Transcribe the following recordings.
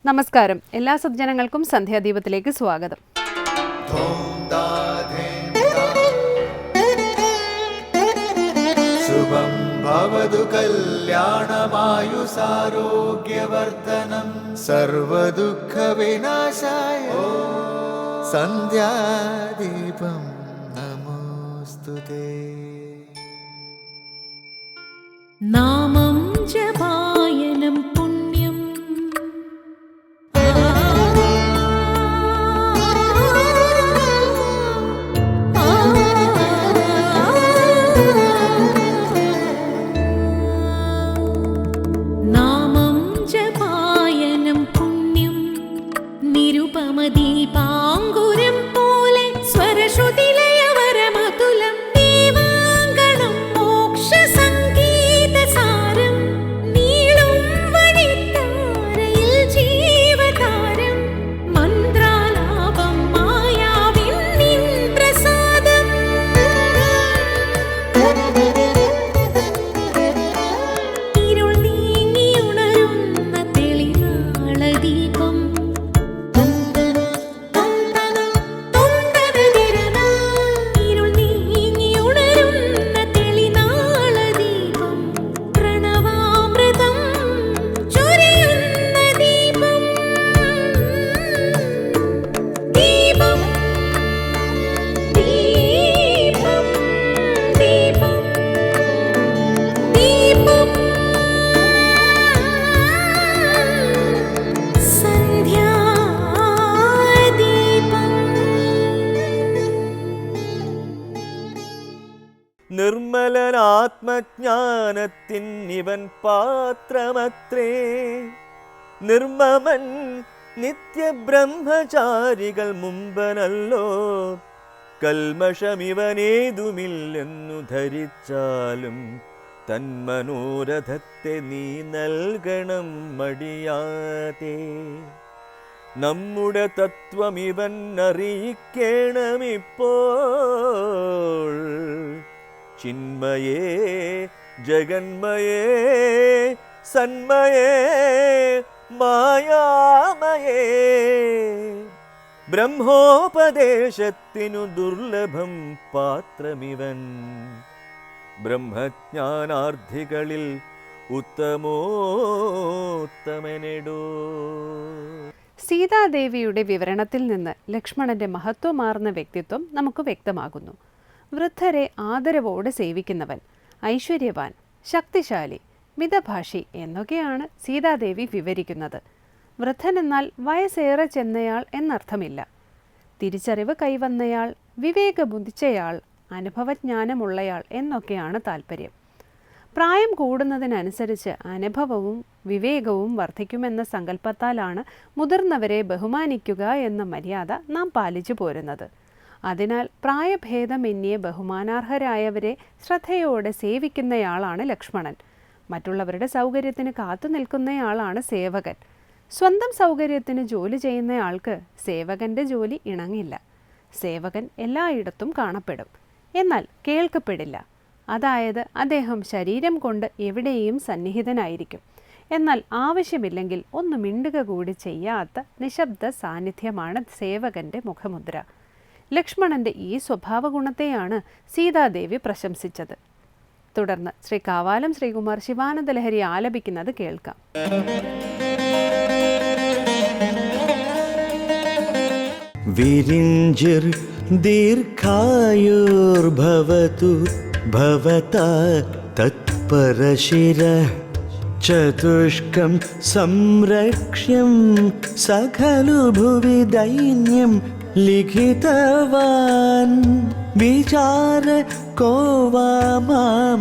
നമസ്കാരം. എല്ലാ സജ്ജനങ്ങൾക്കും സന്ധ്യാദീപത്തിലേക്ക് സ്വാഗതം. ശുഭം ഭവതു കല്യാണമായുസാരോഗ്യവർദ്ധനം സർവദുഃഖ വിനാശായ സന്ധ്യാദീപം നമോസ്തുതേ. നാമം ജപായനം പുണ്യം നാമം ജപായനം പുണ്യം നിരുപമദീപാങ്കുരം പോലെ സ്വരശ്രുതിലയവരമതുലം ദീവാങ്കണം മോക്ഷസംഗീതസാരം നീളും വഴിത്താരയിൽ ജീവതാരം മന്ത്രാലാപം മായാവിൻ നിൻ പ്രസാദം ഇരുൾ നീങ്ങിയുണരുന്ന തെളിനാളദീപം ഇരുൾ നീങ്ങിയുണരുന്ന തെളിനാളദീപം പ്രണവാമൃതം ചൊരിയുന്ന ദീപം ദീപം ദീപം ദീപം ദീപം നിർമ്മലനാത്മജ്ഞാനത്തിൻ ഇവൻ പാത്രമത്രേ. നിർമ്മമൻ നിത്യബ്രഹ്മചാരികൾ മുമ്പനല്ലോ. കൽമഷമിവനേതുമില്ലെന്നു ധരിച്ചാലും തന്മനോരഥത്തെ നീ നൽകണം മടിയാതെ. നമ്മുടെ തത്വമിവൻ അറിയിക്കണമിപ്പോൾ. ചിന്മയേ ജഗന്മയേ സന്മയേ മായാമയേ. ബ്രഹ്മോപദേശത്തിനു ദുർലഭം പാത്രമിവൻ. ബ്രഹ്മജ്ഞാനാർത്ഥികളിൽ ഉത്തമോത്തമനെടോ. സീതാദേവിയുടെ വിവരണത്തിൽ നിന്ന് ലക്ഷ്മണന്റെ മഹത്വമാർന്ന വ്യക്തിത്വം നമുക്ക് വ്യക്തമാകുന്നു. വൃദ്ധരെ ആദരവോടെ സേവിക്കുന്നവൻ, ഐശ്വര്യവാൻ, ശക്തിശാലി, മിതഭാഷി എന്നൊക്കെയാണ് സീതാദേവി വിവരിക്കുന്നത്. വൃദ്ധനെന്നാൽ വയസ്സേറെ ചെന്നയാൾ എന്നർത്ഥമില്ല. തിരിച്ചറിവ് കൈവന്നയാൾ, വിവേകബുദ്ധിച്ചയാൾ, അനുഭവജ്ഞാനമുള്ളയാൾ എന്നൊക്കെയാണ് താല്പര്യം. പ്രായം കൂടുന്നതിനനുസരിച്ച് അനുഭവവും വിവേകവും വർദ്ധിക്കുമെന്ന സങ്കല്പത്താലാണ് മുതിർന്നവരെ ബഹുമാനിക്കുക എന്ന മര്യാദ നാം പാലിച്ചു പോരുന്നത്. അതിനാൽ പ്രായഭേദമന്യേ ബഹുമാനാർഹരായവരെ ശ്രദ്ധയോടെ സേവിക്കുന്നയാളാണ് ലക്ഷ്മണൻ. മറ്റുള്ളവരുടെ സൗകര്യത്തിന് കാത്തു നിൽക്കുന്നയാളാണ് സേവകൻ. സ്വന്തം സൗകര്യത്തിന് ജോലി ചെയ്യുന്നയാൾക്ക് സേവകൻ്റെ ജോലി ഇണങ്ങില്ല. സേവകൻ എല്ലായിടത്തും കാണപ്പെടും, എന്നാൽ കേൾക്കപ്പെടില്ല. അതായത് അദ്ദേഹം ശരീരം കൊണ്ട് എവിടെയും സന്നിഹിതനായിരിക്കും, എന്നാൽ ആവശ്യമില്ലെങ്കിൽ ഒന്ന് മിണ്ടുക കൂടി ചെയ്യാത്ത നിശബ്ദ സാന്നിധ്യമാണ് സേവകൻ്റെ മുഖമുദ്ര. ലക്ഷ്മണന്റെ ഈ സ്വഭാവഗുണത്തെയാണ് സീതാദേവി പ്രശംസിച്ചത്. തുടർന്ന് ശ്രീ കാവാലം ശ്രീകുമാർ ശിവാനന്ദ ലഹരി ആലപിക്കുന്നത് കേൾക്കാം. വിരിഞ്ചിർ ദീർഘായുർഭവതു ഭവതാ തത്പരശിര ചതുഷ്കം സംരക്ഷ്യം സഖലു ഭുവി ദൈന്യം ലിഖിതവാൻ വിചാര കോ വാ മാം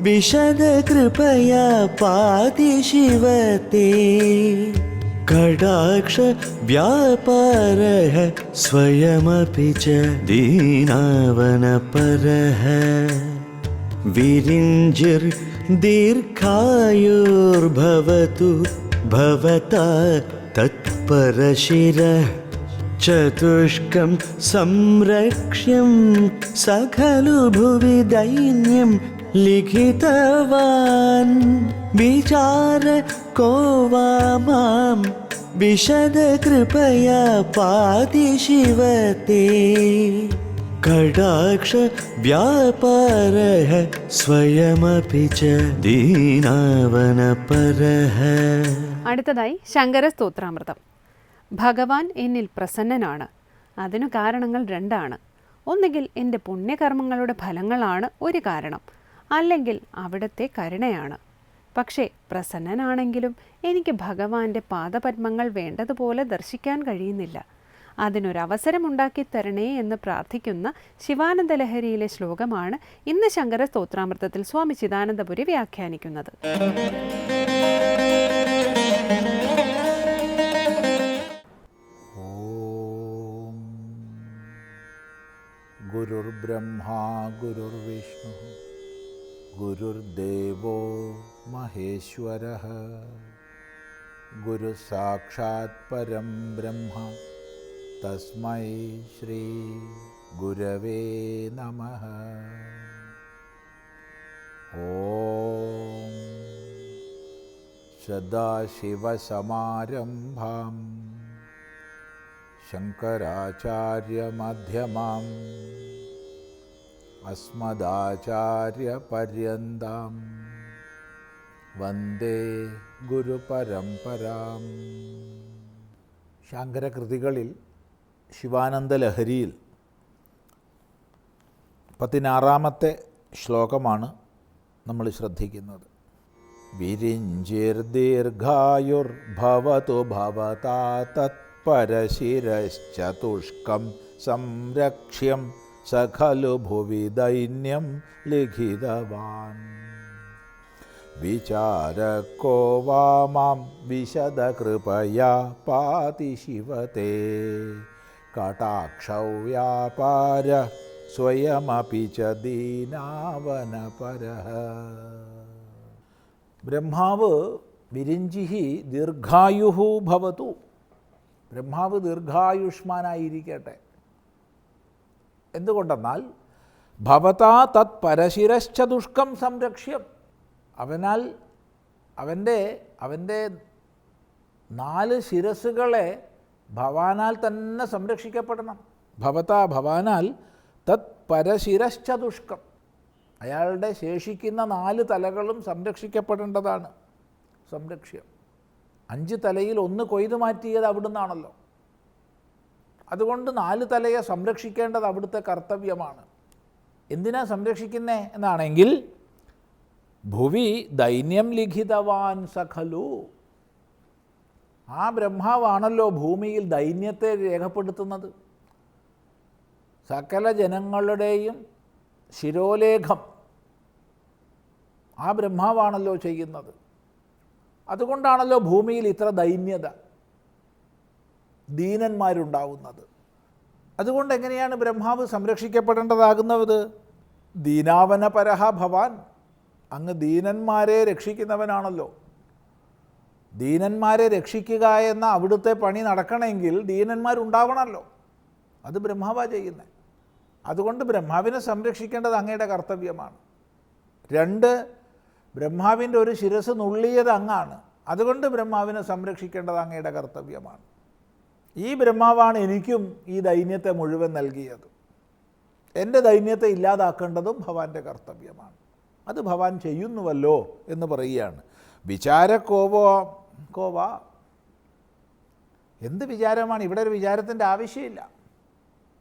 വിശദ കൃപയാ പാതി ശിവത്തെ. കടാക്ഷ വ്യാപാരഃ സ്വയമപി ച ദീനാവനപരഃ. വിരിഞ്ചിർ ദീർഘായുർഭവതു ഭവതാ തത്പരശിര ചതുഷ്കം സംരക്ഷ്യം സഖലു ഭുവി ദൈന്യം ലിഖിതവാൻ विचार को वा मां विशदकृपया पाति शिवते कटाक्ष व्यापारः स्वयमपि च दीनावनपरः. അടുത്തതായി ശങ്കര സ്തോത്രാമൃതം. ഭഗവാൻ എന്നിൽ പ്രസന്നനാണ്. അതിനു കാരണങ്ങൾ രണ്ടാണ്. ഒന്നുകിൽ എൻ്റെ പുണ്യകർമ്മങ്ങളുടെ ഫലങ്ങളാണ് ഒരു കാരണം, അല്ലെങ്കിൽ അവിടുത്തെ കരുണയാണ്. പക്ഷേ പ്രസന്നനാണെങ്കിലും എനിക്ക് ഭഗവാന്റെ പാദപത്മങ്ങൾ വേണ്ടതുപോലെ ദർശിക്കാൻ കഴിയുന്നില്ല. അതിനൊരവസരമുണ്ടാക്കി തരണേ എന്ന് പ്രാർത്ഥിക്കുന്ന ശിവാനന്ദ ലഹരിയിലെ ശ്ലോകമാണ് ഇന്ന് ശങ്കര സ്തോത്രാമൃതത്തിൽ സ്വാമി ചിദാനന്ദപുരി വ്യാഖ്യാനിക്കുന്നത്. ഗുരുർബ്രഹ്മാ ഗുരുർവിഷ്ണു ഗുരുർദേവോ മഹേശ്വരഃ ഗുരു സാക്ഷാത് പരം ബ്രഹ്മ തസ്മൈ ശ്രീ ഗുരവേ നമഃ. ഓം സദാശിവസമാരംഭാം ശങ്കരാചാര്യമധ്യമാം അസ്മദാചാര്യപര്യന്താം വന്ദേ ഗുരുപരമ്പരാം. ശങ്കരകൃതികളിൽ ശിവാനന്ദ ലഹരിയിൽ 16-ാമത്തെ ശ്ലോകമാണ് നമ്മൾ ശ്രദ്ധിക്കുന്നത്. വിരിഞ്ചിർദീർഘായുർഭവതു ഭവതാ തത്പരശിരശ്ചതുഷ്കം സംരക്ഷ്യം സഖലു ഭുവി ദൈന്യം ലിഖിതവാൻ. വിചാരകോ വാ മാം വിശദകൃപയാ പാതി ശിവതേ കടാക്ഷൗ വ്യാപാര സ്വയമപി ച ദീനാവനപരഃ. ബ്രഹ്മാവ് വിരിഞ്ചിഹി ദീർഘായുഃ ഭവതു. ബ്രഹ്മാവ് ദീർഘായുഷ്മാനായിരിക്കട്ടെ. എന്തുകൊണ്ടെന്നാൽ ഭവതാ തത് പരശിരശ്ചതുഷ്കം സംരക്ഷ്യം. അവൻ്റെ 4 ശിരസ്സുകളെ ഭവാനാൽ തന്നെ സംരക്ഷിക്കപ്പെടണം. ഭവാനാൽ തത് പരശിരശ്ചതുഷ്കം. അയാളുടെ ശേഷിക്കുന്ന 4 തലകളും സംരക്ഷിക്കപ്പെടേണ്ടതാണ്. സംരക്ഷ്യം. 5 തലയിൽ 1 കൊയ്തു മാറ്റിയത് അവിടുന്നാണല്ലോ. അതുകൊണ്ട് 4 തലയെ സംരക്ഷിക്കേണ്ടത് അവിടുത്തെ കർത്തവ്യമാണ്. എന്തിനാ സംരക്ഷിക്കുന്നേ എന്നാണെങ്കിൽ ഭുവി ദൈന്യം ലിഖിതവാൻ സഖലു. ആ ബ്രഹ്മാവാണല്ലോ ഭൂമിയിൽ ദൈന്യത്തെ രേഖപ്പെടുത്തുന്നത്. സകല ജനങ്ങളുടെയും ശിരോലേഖം ആ ബ്രഹ്മാവാണല്ലോ ചെയ്യുന്നത്. അതുകൊണ്ടാണല്ലോ ഭൂമിയിൽ ഇത്ര ദൈന്യത, ദീനന്മാരുണ്ടാവുന്നത്. അതുകൊണ്ട് എങ്ങനെയാണ് ബ്രഹ്മാവ് സംരക്ഷിക്കപ്പെടേണ്ടതാകുന്നത്? ദീനാവനപരഃ ഭവാൻ. അങ്ങ് ദീനന്മാരെ രക്ഷിക്കുന്നവനാണല്ലോ. ദീനന്മാരെ രക്ഷിക്കുക എന്ന അവിടുത്തെ പണി നടക്കണമെങ്കിൽ ദീനന്മാരുണ്ടാവണമല്ലോ. അത് ബ്രഹ്മാവാ ചെയ്യുന്നത്. അതുകൊണ്ട് ബ്രഹ്മാവിനെ സംരക്ഷിക്കേണ്ടത് അങ്ങയുടെ കർത്തവ്യമാണ്. 2, ബ്രഹ്മാവിൻ്റെ ഒരു ശിരസ് നുള്ളിയത് അങ്ങാണ്. അതുകൊണ്ട് ബ്രഹ്മാവിനെ സംരക്ഷിക്കേണ്ടത് അങ്ങയുടെ കർത്തവ്യമാണ്. ഈ ബ്രഹ്മാവാണ് എനിക്കും ഈ ദൈന്യത്തെ മുഴുവൻ നൽകിയത്. എൻ്റെ ദൈന്യത്തെ ഇല്ലാതാക്കേണ്ടതും ഭവാന്റെ കർത്തവ്യമാണ്. അത് ഭവാൻ ചെയ്യുന്നുവല്ലോ എന്ന് പറയുകയാണ്. വിചാരക്കോവാ. എന്ത് വിചാരമാണ്? ഇവിടെ ഒരു വിചാരത്തിൻ്റെ ആവശ്യമില്ല.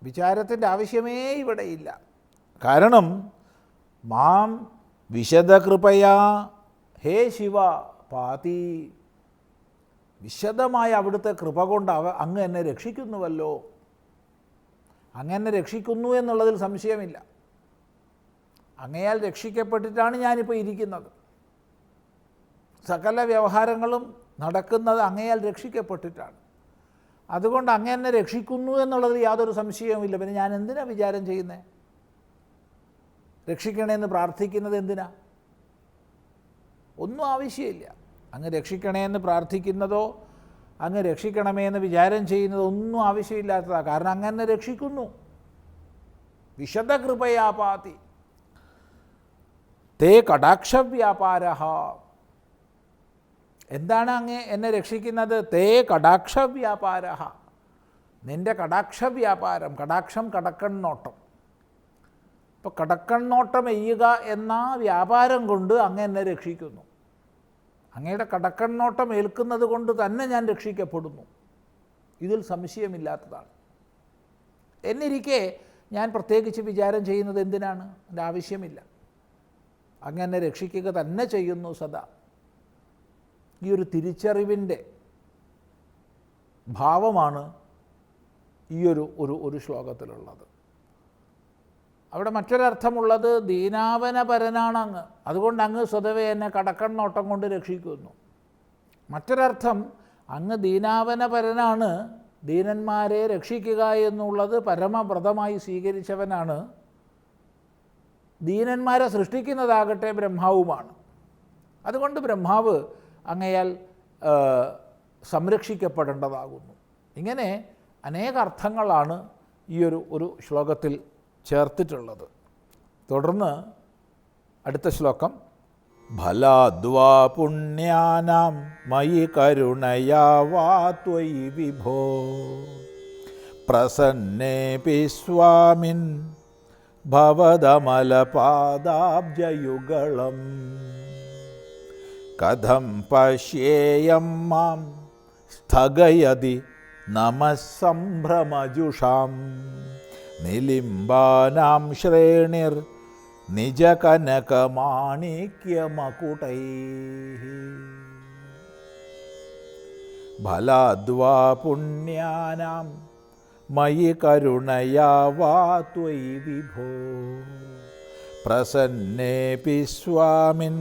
വിചാരത്തിൻ്റെ ആവശ്യമേ ഇവിടെ ഇല്ല. കാരണം മാം വിശദകൃപയാ ഹേ ശിവ പാതി. വിശദമായ അവിടുത്തെ കൃപ കൊണ്ട് അങ്ങ് എന്നെ രക്ഷിക്കുന്നുവല്ലോ. അങ്ങ് എന്നെ രക്ഷിക്കുന്നു എന്നുള്ളതിൽ സംശയമില്ല. അങ്ങയാൽ രക്ഷിക്കപ്പെട്ടിട്ടാണ് ഞാനിപ്പോൾ ഇരിക്കുന്നത്. സകല വ്യവഹാരങ്ങളും നടക്കുന്നത് അങ്ങയാൽ രക്ഷിക്കപ്പെട്ടിട്ടാണ്. അതുകൊണ്ട് അങ്ങ് എന്നെ രക്ഷിക്കുന്നു എന്നുള്ളതിൽ യാതൊരു സംശയവുമില്ല. പിന്നെ ഞാൻ എന്തിനാ വിചാരം ചെയ്യുന്നത്? രക്ഷിക്കണേന്ന് പ്രാർത്ഥിക്കുന്നത് എന്തിനാ? ഒന്നും ആവശ്യമില്ല. അങ്ങ് രക്ഷിക്കണേന്ന് പ്രാർത്ഥിക്കുന്നതോ അങ്ങ് രക്ഷിക്കണമേ എന്ന് വിചാരം ചെയ്യുന്നതോ ഒന്നും ആവശ്യമില്ലാത്തതാണ്. കാരണം അങ്ങ് എന്നെ രക്ഷിക്കുന്നു. വിശദകൃപയാ പാതി തേ കടാക്ഷവ്യാപാരഃ. എന്താണ് അങ്ങ് എന്നെ രക്ഷിക്കുന്നത്? തേ കടാക്ഷ വ്യാപാര, നിൻ്റെ കടാക്ഷ വ്യാപാരം. കടാക്ഷം കടക്കണ്ണോട്ടം. ഇപ്പോൾ കടക്കണ്ണോട്ടം എയ്യുക എന്ന വ്യാപാരം കൊണ്ട് അങ്ങ് എന്നെ രക്ഷിക്കുന്നു. അങ്ങയുടെ കടക്കണ്ണോട്ടം ഏൽക്കുന്നത് കൊണ്ട് തന്നെ ഞാൻ രക്ഷിക്കപ്പെടുന്നു. ഇതിൽ സംശയമില്ലാത്തതാണ്. എന്നിരിക്കെ ഞാൻ പ്രത്യേകിച്ച് വിചാരം ചെയ്യുന്നത് എന്തിനാണ്? എൻ്റെ ആവശ്യമില്ല. അങ്ങ് എന്നെ രക്ഷിക്കുക തന്നെ ചെയ്യുന്നു സദാ. ഈ ഒരു തിരിച്ചറിവിൻ്റെ ഭാവമാണ് ഈ ഒരു ശ്ലോകത്തിലുള്ളത്. അവിടെ മറ്റൊരർത്ഥമുള്ളത് ദീനാവനപരനാണ് അങ്ങ്, അതുകൊണ്ട് അങ്ങ് സ്വതവേ എന്നെ കടക്കണ്ണോട്ടം കൊണ്ട് രക്ഷിക്കുന്നു. മറ്റൊരർത്ഥം അങ്ങ് ദീനാവനപരനാണ്, ദീനന്മാരെ രക്ഷിക്കുക എന്നുള്ളത് പരമവ്രതമായി സ്വീകരിച്ചവനാണ്. ദീനന്മാരെ സൃഷ്ടിക്കുന്നതാകട്ടെ ബ്രഹ്മാവുമാണ്. അതുകൊണ്ട് ബ്രഹ്മാവ് അങ്ങയാൽ സംരക്ഷിക്കപ്പെടേണ്ടതാകുന്നു. ഇങ്ങനെ അനേക അർത്ഥങ്ങളാണ് ഈ ഒരു ശ്ലോകത്തിൽ ചേർത്തിട്ടുള്ളത്. തുടർന്ന് അടുത്ത ശ്ലോകം, ഫലാദ്വാ പുണ്യാനാം മയി കരുണയാ വാ ത്വയി വിഭോ പ്രസന്നേപി സ്വാമിൻ ഭവദമലപാദാബ്ജയുഗളം കഥം പശ്യേയം മാം സ്ഥഗയതി നമഃ സംഭ്രമജുഷാം നിലിംബാനാം ശ്രേണിർ നിജകനകമാണിക്യമകുടൈഃ ഫലാദ്വാ പുണ്യാനാം മയി കരുണയാ വാ ത്വയി വിഭോ പ്രസന്നേപി സ്വാമിൻ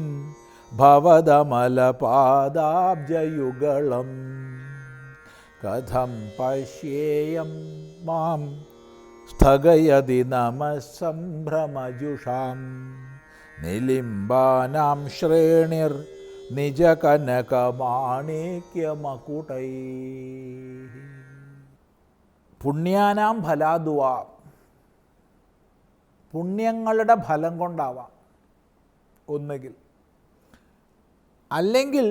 ഭവദമലപാദാബ്ജയുഗളം കഥം പശ്യേയം മാം സ്ഥഗയതി നമഃ സംഭ്രമജുഷാം നിലിംബാനാം ശ്രേണിർ നിജകനകമാണിക്യമകുടൈഃ പുണ്യാനാം ഫലാദ്വാ, പുണ്യങ്ങളുടെ ഫലം കൊണ്ടാവാം ഒന്നുകിൽ, അല്ലെങ്കിൽ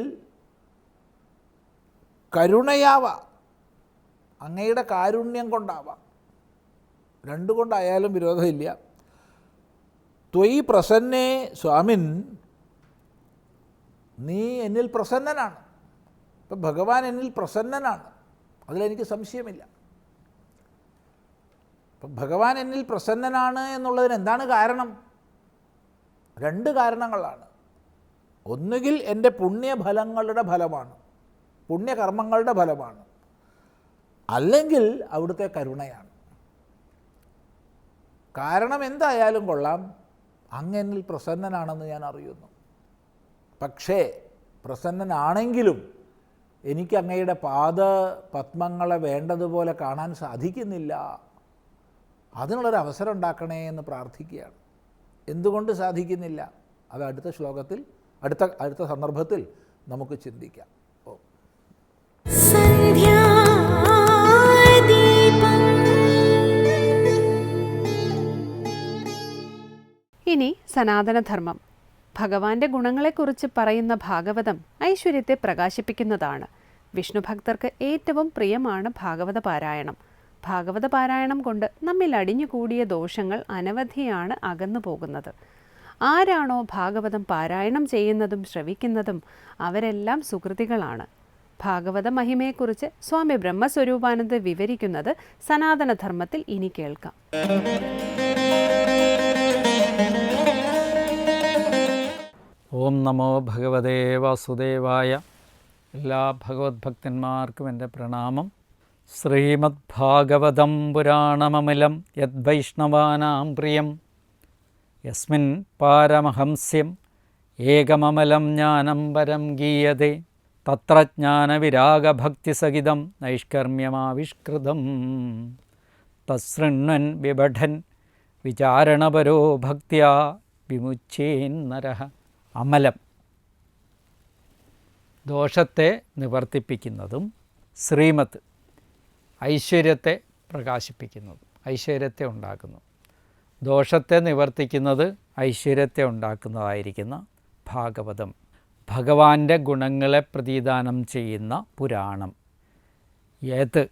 കരുണയാവാം, അങ്ങയുടെ കാരുണ്യം കൊണ്ടാവാം. രണ്ടുകൊണ്ടായാലും വിരോധമില്ല. ത്വയി പ്രസന്നേ സ്വാമിൻ, നീ എന്നിൽ പ്രസന്നനാണ്. ഇപ്പം ഭഗവാൻ എന്നിൽ പ്രസന്നനാണ്, അതിലെനിക്ക് സംശയമില്ല. അപ്പം ഭഗവാൻ എന്നിൽ പ്രസന്നനാണ് എന്നുള്ളതിന് എന്താണ് കാരണം? രണ്ട് കാരണങ്ങളാണ്. ഒന്നുകിൽ എൻ്റെ പുണ്യഫലങ്ങളുടെ ഫലമാണ്, പുണ്യകർമ്മങ്ങളുടെ ഫലമാണ്, അല്ലെങ്കിൽ അവിടുത്തെ കരുണയാണ്. കാരണം എന്തായാലും കൊള്ളാം, അങ്ങ് എന്നിൽ പ്രസന്നനാണെന്ന് ഞാൻ അറിയുന്നു. പക്ഷേ പ്രസന്നനാണെങ്കിലും എനിക്ക് അങ്ങയുടെ പാദപത്മങ്ങളെ വേണ്ടതുപോലെ കാണാൻ സാധിക്കുന്നില്ല. അതിനുള്ളൊരു അവസരം ഉണ്ടാക്കണേ എന്ന് പ്രാർത്ഥിക്കുകയാണ്. എന്തുകൊണ്ട് സാധിക്കുന്നില്ല? അത് അടുത്ത ശ്ലോകത്തിൽ അടുത്ത സന്ദർഭത്തിൽ നമുക്ക് ചിന്തിക്കാം. ഇനി സനാതനധർമ്മം. ഭഗവാന്റെ ഗുണങ്ങളെക്കുറിച്ച് പറയുന്ന ഭാഗവതം ഐശ്വര്യത്തെ പ്രകാശിപ്പിക്കുന്നതാണ്. വിഷ്ണു ഭക്തർക്ക് ഏറ്റവും പ്രിയമാണ് ഭാഗവത പാരായണം. ഭാഗവത പാരായണം കൊണ്ട് നമ്മിൽ അടിഞ്ഞുകൂടിയ ദോഷങ്ങൾ അനവധിയാണ് അകന്നു പോകുന്നത്. ആരാണോ ഭാഗവതം പാരായണം ചെയ്യുന്നതും ശ്രവിക്കുന്നതും അവരെല്ലാം സുകൃതികളാണ്. ഭാഗവത മഹിമയെക്കുറിച്ച് സ്വാമി ബ്രഹ്മസ്വരൂപാനന്ദ വിവരിക്കുന്നത് സനാതനധർമ്മത്തിൽ ഇനി കേൾക്കാം. ഓം നമോ ഭഗവതേ വാസുദേവായ. എല്ലാ ഭഗവത് ഭക്തന്മാർക്കും എൻ്റെ പ്രണാമം. ശ്രീമദ് ഭാഗവതം പുരാണമമിലം യദ്വൈഷ്ണവാനാം പ്രിയം യസ്മിൻ പാരമഹംസ്യം ഏകമമലം ജ്ഞാനം പരം ഗീയതേ തത്ര ജ്ഞാനവിരാഗഭക്തിസഹിതം നൈഷ്കർമ്മ്യമാവിഷ്കൃതം തശൃണ്വൻ ബിബഠൻ വിചാരണപരോ ഭക്ത്യാ വിമുച്യേന്നരഃ. അമലം, ദോഷത്തെ നിവർത്തിപ്പിക്കുന്നതും, ശ്രീമത്, ഐശ്വര്യത്തെ പ്രകാശിപ്പിക്കുന്നതും, ഐശ്വര്യത്തെ ഉണ്ടാക്കുന്നു. ദോഷത്തെ നിവർത്തിക്കുന്നത് ഐശ്വര്യത്തെ ഉണ്ടാക്കുന്നതായിരിക്കുന്ന ഭാഗവതം. ഭഗവാന്റെ ഗുണങ്ങളെ പ്രതിദാനം ചെയ്യുന്ന പുരാണം. ഏത്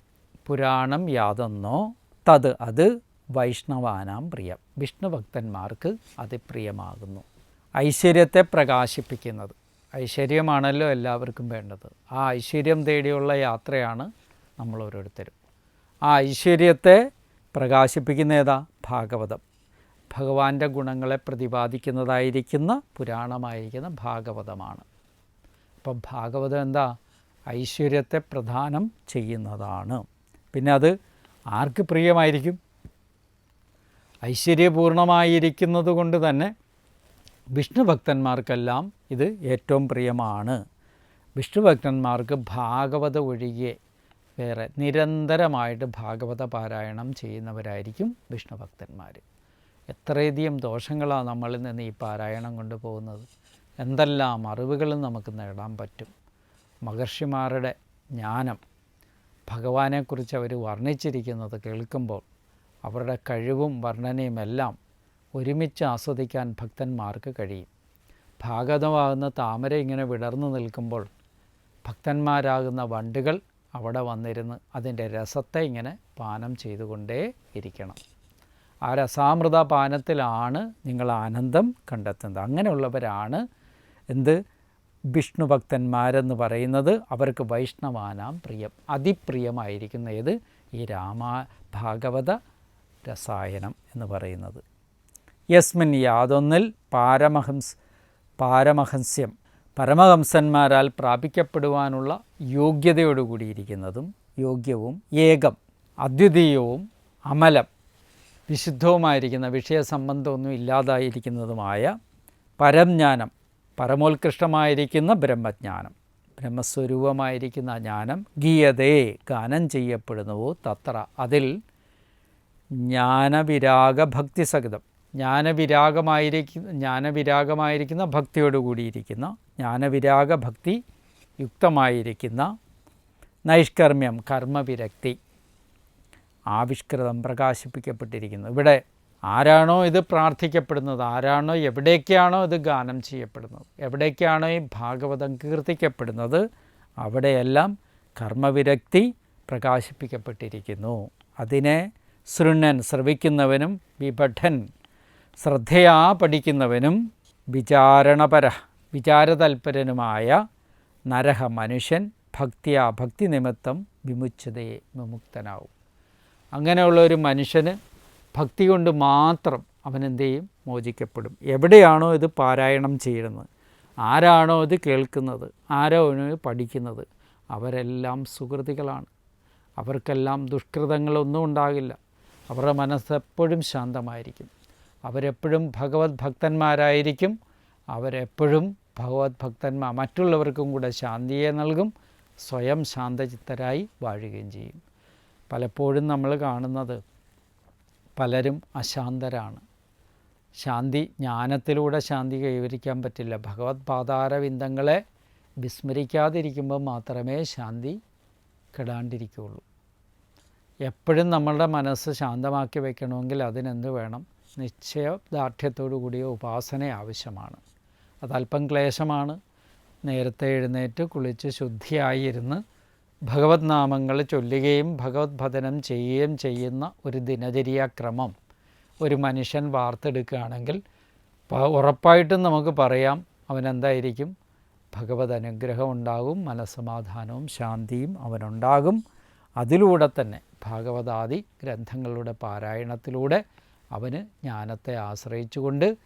പുരാണം യാതൊന്നോ തത് അത് വൈഷ്ണവാനാം പ്രിയം, വിഷ്ണു ഭക്തന്മാർക്ക് അത് പ്രിയമാകുന്നു. ഐശ്വര്യത്തെ പ്രകാശിപ്പിക്കുന്നത്, ഐശ്വര്യമാണല്ലോ എല്ലാവർക്കും വേണ്ടത്. ആ ഐശ്വര്യം തേടിയുള്ള യാത്രയാണ് നമ്മൾ ഓരോരുത്തരും. ആ ഐശ്വര്യത്തെ പ്രകാശിപ്പിക്കുന്ന ഏതാ? ഭാഗവതം. ഭഗവാന്റെ ഗുണങ്ങളെ പ്രതിപാദിക്കുന്നതായിരിക്കുന്ന പുരാണമായിരിക്കുന്ന ഭാഗവതമാണ്. അപ്പം ഭാഗവതം എന്താ? ഐശ്വര്യത്തെ പ്രദാനം ചെയ്യുന്നതാണ്. പിന്നെ അത് ആർക്ക് പ്രിയമായിരിക്കും? ഐശ്വര്യപൂർണമായിരിക്കുന്നത് കൊണ്ട് തന്നെ വിഷ്ണു ഭക്തന്മാർക്കെല്ലാം ഇത് ഏറ്റവും പ്രിയമാണ്. വിഷ്ണു ഭക്തന്മാർക്ക് ഭാഗവത ഒഴികെ വേറെ നിരന്തരമായിട്ട് ഭാഗവത പാരായണം ചെയ്യുന്നവരായിരിക്കും വിഷ്ണു ഭക്തന്മാർ. എത്രയധികം ദോഷങ്ങളാണ് നമ്മളിൽ നിന്ന് ഈ പാരായണം കൊണ്ടുപോകുന്നത്. എന്തെല്ലാം അറിവുകളും നമുക്ക് നേടാൻ പറ്റും. മഹർഷിമാരുടെ ജ്ഞാനം, ഭഗവാനെക്കുറിച്ച് അവർ വർണ്ണിച്ചിരിക്കുന്നത് കേൾക്കുമ്പോൾ അവരുടെ കഴിവും വർണ്ണനയും എല്ലാം ഒരുമിച്ച് ആസ്വദിക്കാൻ ഭക്തന്മാർക്ക് കഴിയും. ഭാഗവതമാകുന്ന താമര ഇങ്ങനെ വിടർന്നു നിൽക്കുമ്പോൾ ഭക്തന്മാരാകുന്ന വണ്ടുകൾ അവിടെ വന്നിരുന്ന് അതിൻ്റെ രസത്തെ ഇങ്ങനെ പാനം ചെയ്തുകൊണ്ടേ ഇരിക്കണം. ആ രസാമൃത പാനത്തിലാണ് നിങ്ങൾ ആനന്ദം കണ്ടെത്തുന്നത്. അങ്ങനെയുള്ളവരാണ് എന്ത്? വിഷ്ണു ഭക്തന്മാരെന്ന് പറയുന്നത്. അവർക്ക് വൈഷ്ണവാനാം പ്രിയം, അതിപ്രിയമായിരിക്കുന്ന ഏത്? ഈ ഭാഗവത രസായനം എന്ന് പറയുന്നത്. യസ്മിൻ യാതൊന്നിൽ പാരമഹംസ്യം പരമഹംസന്മാരാൽ പ്രാപിക്കപ്പെടുവാനുള്ള യോഗ്യതയോടുകൂടിയിരിക്കുന്നതും യോഗ്യവും ഏകം അദ്വിതീയവും അമലം വിശുദ്ധവുമായിരിക്കുന്ന വിഷയസംബന്ധമൊന്നും ഇല്ലാതായിരിക്കുന്നതുമായ പരംജ്ഞാനം, പരമോത്കൃഷ്ടമായിരിക്കുന്ന ബ്രഹ്മജ്ഞാനം, ബ്രഹ്മസ്വരൂപമായിരിക്കുന്ന ജ്ഞാനം ഗീയതേ ഗാനം ചെയ്യപ്പെടുന്നുവോ തത്ര അതിൽ ജ്ഞാനവിരാഗഭക്തിസഹിതം, ജ്ഞാനവിരാഗമായിരിക്കുന്ന ഭക്തിയോടുകൂടിയിരിക്കുന്ന, ജ്ഞാനവിരാഗഭക്തി യുക്തമായിരിക്കുന്ന നൈഷ്കർമ്മ്യം കർമ്മവിരക്തി ആവിഷ്കൃതം പ്രകാശിപ്പിക്കപ്പെട്ടിരിക്കുന്നു. ഇവിടെ ആരാണോ ഇത് പ്രാർത്ഥിക്കപ്പെടുന്നത്, ആരാണോ എവിടേക്കാണോ ഇത് ഗാനം ചെയ്യപ്പെടുന്നത്, എവിടേക്കാണോ ഈ ഭാഗവതം കീർത്തിക്കപ്പെടുന്നത്, അവിടെയെല്ലാം കർമ്മവിരക്തി പ്രകാശിപ്പിക്കപ്പെട്ടിരിക്കുന്നു. അതിനെ ശൃണ്ണൻ ശ്രവിക്കുന്നവനും വിപഠൻ ശ്രദ്ധയാ പഠിക്കുന്നവനും വിചാരതൽപരനുമായ നരഹ മനുഷ്യൻ ഭക്തി നിമിത്തം വിമുച്ചതയെ വിമുക്തനാവും. അങ്ങനെയുള്ള ഒരു മനുഷ്യന് ഭക്തി കൊണ്ട് മാത്രം അവനെന്ത് ചെയ്യും? മോചിക്കപ്പെടും. എവിടെയാണോ ഇത് പാരായണം ചെയ്യുന്നത്, ആരാണോ ഇത് കേൾക്കുന്നത്, ആരാണോ ഇത് പഠിക്കുന്നത്, അവരെല്ലാം സുഹൃതികളാണ്. അവർക്കെല്ലാം ദുഷ്കൃതങ്ങളൊന്നും ഉണ്ടാകില്ല. അവരുടെ മനസ്സെപ്പോഴും ശാന്തമായിരിക്കും. അവരെപ്പോഴും ഭഗവത് ഭക്തന്മാരായിരിക്കും. അവരെപ്പോഴും ഭഗവത് ഭക്തന്മാർ മറ്റുള്ളവർക്കും കൂടെ ശാന്തിയെ നൽകും. സ്വയം ശാന്തചിത്തരായി വാഴുകയും ചെയ്യും. പലപ്പോഴും നമ്മൾ കാണുന്നത് പലരും അശാന്തരാണ്. ശാന്തി ജ്ഞാനത്തിലൂടെ ശാന്തി കൈവരിക്കാൻ പറ്റില്ല. ഭഗവത് പാതാരവിന്ദങ്ങളെ വിസ്മരിക്കാതിരിക്കുമ്പോൾ മാത്രമേ ശാന്തി കെടാണ്ടിരിക്കുകയുള്ളൂ. എപ്പോഴും നമ്മളുടെ മനസ്സ് ശാന്തമാക്കി വയ്ക്കണമെങ്കിൽ അതിനെന്ത് വേണം? നിശ്ചയദാർഢ്യത്തോടു കൂടിയ ഉപാസന ആവശ്യമാണ്. അതല്പം ക്ലേശമാണ്. നേരത്തെ എഴുന്നേറ്റ് കുളിച്ച് ശുദ്ധിയായിരുന്ന് ഭഗവത് നാമങ്ങൾ ചൊല്ലുകയും ഭഗവത് ഭജനം ചെയ്യുകയും ചെയ്യുന്ന ഒരു ദിനചര്യാക്രമം ഒരു മനുഷ്യൻ വാർത്തെടുക്കുകയാണെങ്കിൽ ഉറപ്പായിട്ടും നമുക്ക് പറയാം അവനെന്തായിരിക്കും? ഭഗവത് അനുഗ്രഹം ഉണ്ടാകും, മനസ്സമാധാനവും ശാന്തിയും അവനുണ്ടാകും. അതിലൂടെ തന്നെ ഭാഗവതാദി ഗ്രന്ഥങ്ങളുടെ പാരായണത്തിലൂടെ അവന് ജ്ഞാനത്തെ ആശ്രയിച്ചുകൊണ്ട്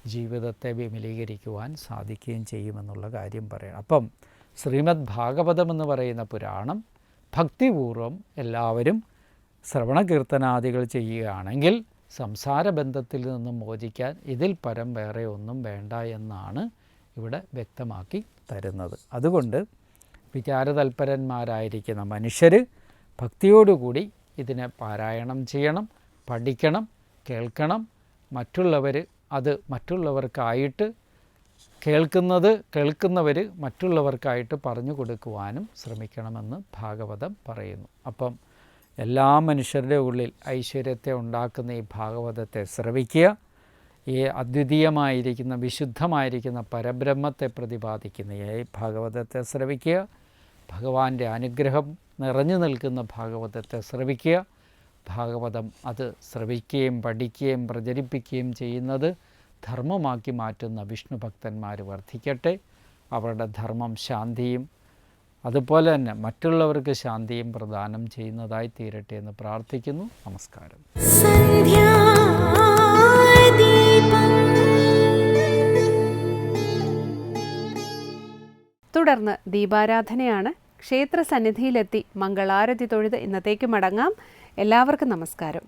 ജീവിതത്തെ വിമലീകരിക്കുവാൻ സാധിക്കുകയും ചെയ്യുമെന്നുള്ള കാര്യം പറയണം. അപ്പം ശ്രീമദ് ഭാഗവതം എന്ന് പറയുന്ന പുരാണം ഭക്തിപൂർവം എല്ലാവരും ശ്രവണകീർത്തനാദികൾ ചെയ്യുകയാണെങ്കിൽ സംസാരബന്ധത്തിൽ നിന്നും മോചിക്കാൻ ഇതിൽ പരം വേറെ ഒന്നും വേണ്ട എന്നാണ് ഇവിടെ വ്യക്തമാക്കി തരുന്നത്. അതുകൊണ്ട് വിചാരതൽപരന്മാരായിരിക്കുന്ന മനുഷ്യർ ഭക്തിയോടുകൂടി ഇതിനെ പാരായണം ചെയ്യണം, പഠിക്കണം, കേൾക്കണം. മറ്റുള്ളവർ അത് മറ്റുള്ളവർക്കായിട്ട് കേൾക്കുന്നവർ മറ്റുള്ളവർക്കായിട്ട് പറഞ്ഞു കൊടുക്കുവാനും ശ്രമിക്കണമെന്ന് ഭാഗവതം പറയുന്നു. അപ്പം എല്ലാ മനുഷ്യരുടെ ഉള്ളിൽ ഐശ്വര്യത്തെ ഉണ്ടാക്കുന്ന ഈ ഭാഗവതത്തെ ശ്രവിക്കുക. ഈ അദ്വിതീയമായിരിക്കുന്ന വിശുദ്ധമായിരിക്കുന്ന പരബ്രഹ്മത്തെ പ്രതിപാദിക്കുന്ന ഈ ഭാഗവതത്തെ ശ്രവിക്കുക. ഭഗവാന്റെ അനുഗ്രഹം നിറഞ്ഞു നിൽക്കുന്ന ഭാഗവതത്തെ ശ്രവിക്കുക. ഭാഗവതം അത് ശ്രവിക്കുകയും പഠിക്കുകയും പ്രചരിപ്പിക്കുകയും ചെയ്യുന്നത് ധർമ്മമാക്കി മാറ്റുന്ന വിഷ്ണു ഭക്തന്മാർ വർദ്ധിക്കട്ടെ. അവരുടെ ധർമ്മം ശാന്തിയും അതുപോലെ തന്നെ മറ്റുള്ളവർക്ക് ശാന്തിയും പ്രദാനം ചെയ്യുന്നതായി തീരട്ടെ എന്ന് പ്രാർത്ഥിക്കുന്നു. നമസ്കാരം. തുടർന്ന് ദീപാരാധനയാണ്. ക്ഷേത്ര സന്നിധിയിലെത്തി മംഗളാരതി തൊഴുത് ഇന്നത്തേക്ക് മടങ്ങാം. എല്ലാവർക്കും നമസ്കാരം.